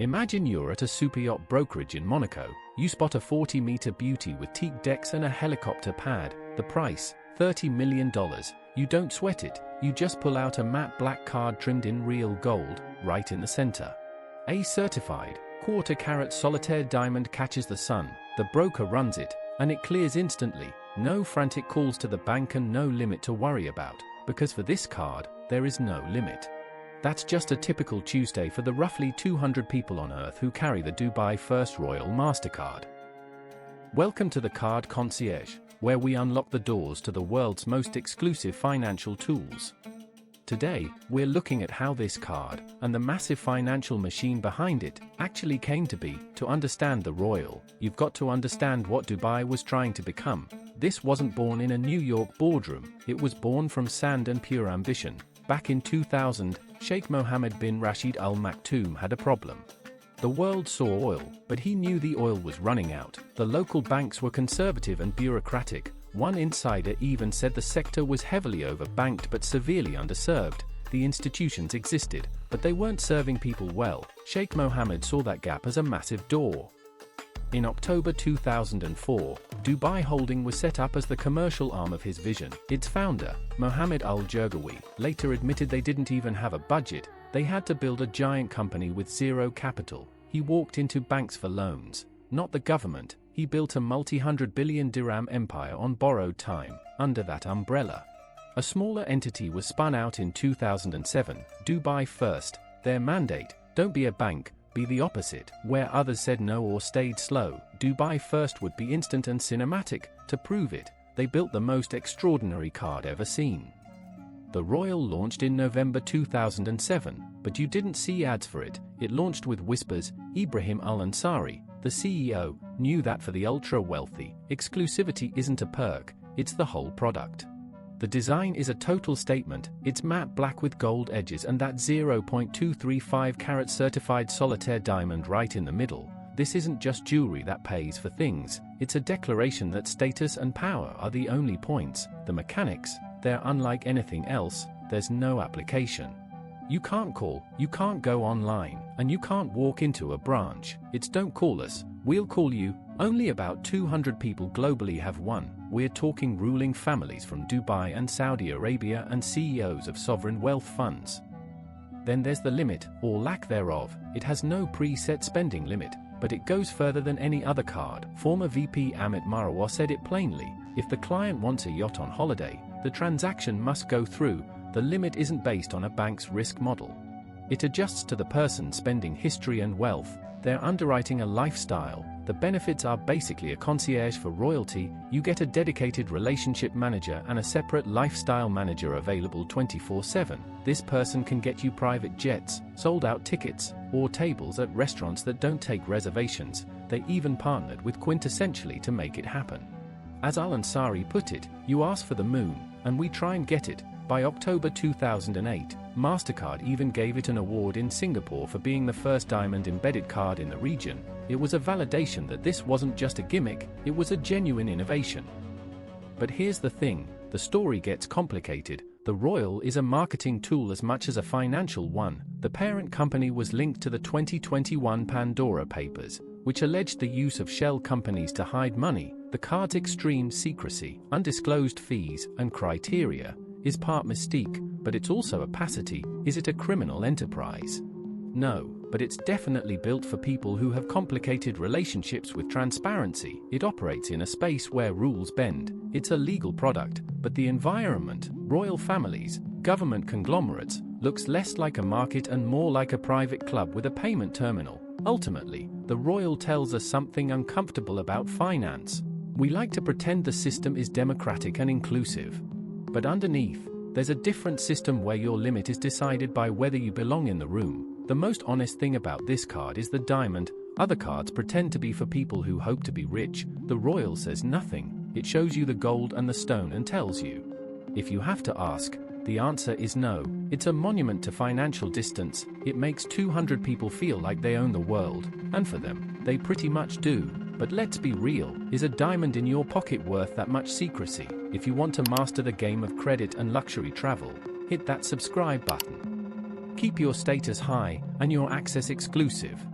Imagine you're at a super yacht brokerage in Monaco. You spot a 40-meter beauty with teak decks and a helicopter pad. The price, $30 million. You don't sweat it, you just pull out a matte black card trimmed in real gold, right in the center. A certified, quarter-carat solitaire diamond catches the sun, the broker runs it, and it clears instantly. No frantic calls to the bank and no limit to worry about, because for this card, there is no limit. That's just a typical Tuesday for the roughly 200 people on Earth who carry the Dubai First Royale Mastercard. Welcome to the Card Concierge, where we unlock the doors to the world's most exclusive financial tools. Today, we're looking at how this card, and the massive financial machine behind it, actually came to be. To understand the Royal, you've got to understand what Dubai was trying to become. This wasn't born in a New York boardroom, it was born from sand and pure ambition. Back in 2000, Sheikh Mohammed bin Rashid Al Maktoum had a problem. The world saw oil, but he knew the oil was running out. The local banks were conservative and bureaucratic. One insider even said the sector was heavily overbanked but severely underserved. The institutions existed, but they weren't serving people well. Sheikh Mohammed saw that gap as a massive door. In October 2004, Dubai Holding was set up as the commercial arm of his vision. Its founder, Mohammed Al-Jergawi, later admitted they didn't even have a budget. They had to build a giant company with zero capital. He walked into banks for loans, not the government. He built a multi-hundred billion dirham empire on borrowed time. Under that umbrella, a smaller entity was spun out in 2007, Dubai First. Their mandate: don't be a bank, be the opposite. Where others said no or stayed slow, Dubai First would be instant and cinematic. To prove it, they built the most extraordinary card ever seen. The Royal launched in November 2007, but you didn't see ads for it. It launched with whispers. Ibrahim Al-Ansari, the CEO, knew that for the ultra-wealthy, exclusivity isn't a perk, it's the whole product. The design is a total statement. It's matte black with gold edges and that 0.235 carat certified solitaire diamond right in the middle. This isn't just jewelry that pays for things, it's a declaration that status and power are the only points. The mechanics, they're unlike anything else. There's no application. You can't call, you can't go online, and you can't walk into a branch. It's don't call us, we'll call you. Only about 200 people globally have one. We're talking ruling families from Dubai and Saudi Arabia and CEOs of sovereign wealth funds. Then there's the limit, or lack thereof. It has no preset spending limit, but it goes further than any other card. Former VP Amit Marwah said it plainly: if the client wants a yacht on holiday, the transaction must go through. The limit isn't based on a bank's risk model. It adjusts to the person's spending history and wealth. They're underwriting a lifestyle. The benefits are basically a concierge for royalty. You get a dedicated relationship manager and a separate lifestyle manager available 24/7. This person can get you private jets, sold-out tickets, or tables at restaurants that don't take reservations. They even partnered with Quintessentially to make it happen. As Al-Ansari put it, you ask for the moon, and we try and get it. By October 2008, MasterCard even gave it an award in Singapore for being the first diamond-embedded card in the region. It was a validation that this wasn't just a gimmick, it was a genuine innovation. But here's the thing, the story gets complicated. The Royal is a marketing tool as much as a financial one. The parent company was linked to the 2021 Pandora Papers, which alleged the use of shell companies to hide money. The card's extreme secrecy, undisclosed fees, and criteria is part mystique, but it's also opacity. Is it a criminal enterprise? No, but it's definitely built for people who have complicated relationships with transparency. It operates in a space where rules bend. It's a legal product, but the environment, royal families, government conglomerates, looks less like a market and more like a private club with a payment terminal. Ultimately, the Royal tells us something uncomfortable about finance. We like to pretend the system is democratic and inclusive. But underneath, there's a different system where your limit is decided by whether you belong in the room. The most honest thing about this card is the diamond. Other cards pretend to be for people who hope to be rich. The Royal says nothing. It shows you the gold and the stone and tells you. If you have to ask, the answer is no. It's a monument to financial distance. It makes 200 people feel like they own the world, and for them, they pretty much do. But let's be real, is a diamond in your pocket worth that much secrecy? If you want to master the game of credit and luxury travel, hit that subscribe button. Keep your status high and your access exclusive.